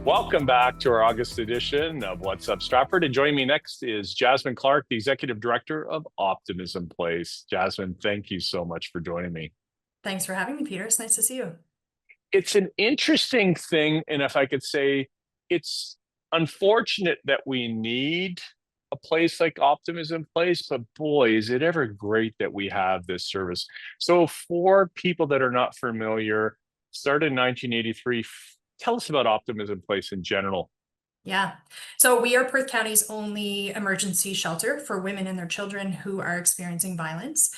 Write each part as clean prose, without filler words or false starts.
Welcome back to our August edition of What's Up Stratford. And joining me next is Jasmine Clark, the Executive Director of Optimism Place. Jasmine, thank you so much for joining me. Thanks for having me, Peter. It's nice to see you. It's an interesting thing, and if I could say, it's unfortunate that we need a place like Optimism Place, but boy, is it ever great that we have this service. So for people that are not familiar, started in 1983, tell us about Optimism Place in general. Yeah. So we are Perth County's only emergency shelter for women and their children who are experiencing violence.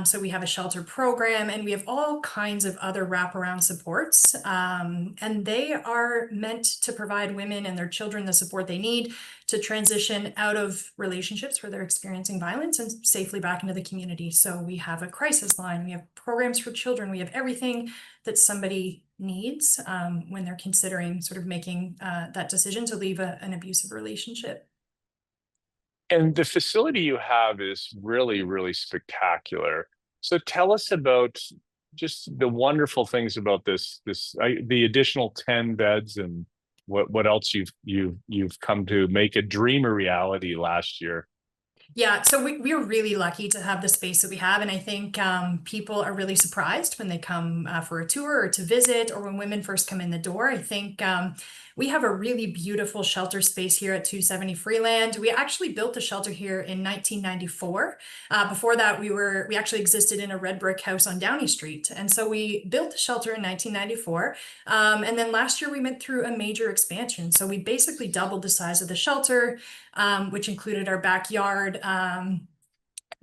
So we have a shelter program and we have all kinds of other wraparound supports. And they are meant to provide women and their children the support they need to transition out of relationships where they're experiencing violence and safely back into the community. So we have a crisis line, we have programs for children, we have everything that somebody needs when they're considering sort of making that decision to leave an abusive relationship. And the facility you have is really, really spectacular. So tell us about just the wonderful things about the additional 10 beds and what else you've come to make a dream a reality last year. Yeah, so we are really lucky to have the space that we have. And I think people are really surprised when they come for a tour or to visit, or when women first come in the door. I think we have a really beautiful shelter space here at 270 Freeland. We actually built the shelter here in 1994. Before that, we actually existed in a red brick house on Downey Street. And so we built the shelter in 1994. And then last year we went through a major expansion. So we basically doubled the size of the shelter, which included our backyard.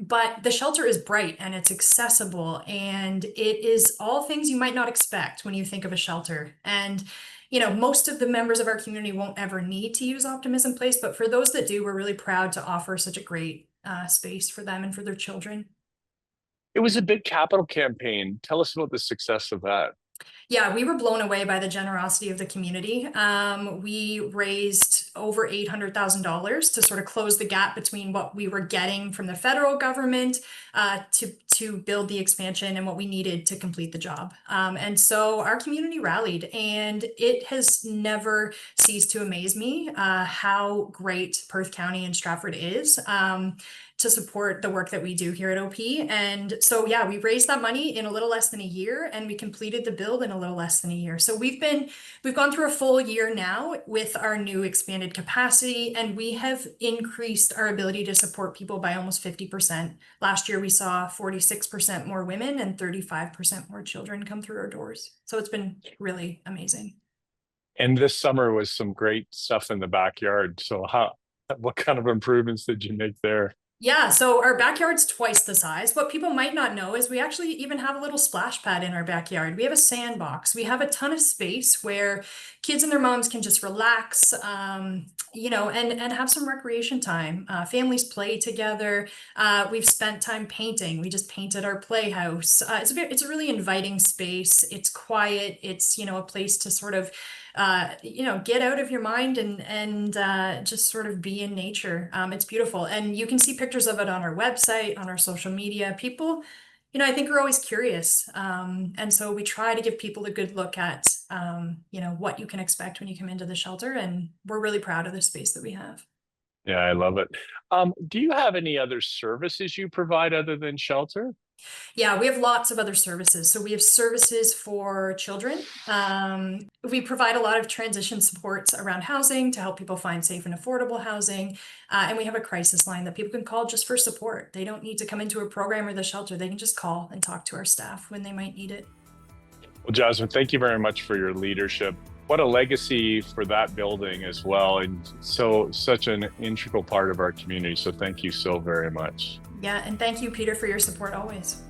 But the shelter is bright and it's accessible and it is all things you might not expect when you think of a shelter. And, most of the members of our community won't ever need to use Optimism Place, but for those that do, we're really proud to offer such a great space for them and for their children. It was a big capital campaign. Tell us about the success of that. Yeah, we were blown away by the generosity of the community. We raised over $800,000 to sort of close the gap between what we were getting from the federal government to build the expansion and what we needed to complete the job. And so our community rallied, and it has never ceased to amaze me how great Perth County and Stratford is. To support the work that we do here at OP. And so, yeah, we raised that money in a little less than a year and we completed the build in a little less than a year. So we've gone through a full year now with our new expanded capacity, and we have increased our ability to support people by almost 50%. Last year, we saw 46% more women and 35% more children come through our doors. So it's been really amazing. And this summer was some great stuff in the backyard. So what kind of improvements did you make there? Yeah, so our backyard's twice the size. What people might not know is we actually even have a little splash pad in our backyard. We have a sandbox. We have a ton of space where kids and their moms can just relax, and have some recreation time. Families play together. We've spent time painting. We just painted our playhouse. It's a really inviting space. It's quiet. It's, a place to sort of get out of your mind and just sort of be in nature. It's beautiful. And you can see pictures of it on our website, on our social media. People, I think are always curious. And so we try to give people a good look at, what you can expect when you come into the shelter. And we're really proud of the space that we have. Yeah, I love it. Do you have any other services you provide other than shelter? Yeah, we have lots of other services. So we have services for children. We provide a lot of transition supports around housing to help people find safe and affordable housing. And we have a crisis line that people can call just for support. They don't need to come into a program or the shelter. They can just call and talk to our staff when they might need it. Well, Jasmine, thank you very much for your leadership. What a legacy for that building as well, and such an integral part of our community. So thank you so very much. Yeah, and thank you, Peter, for your support always.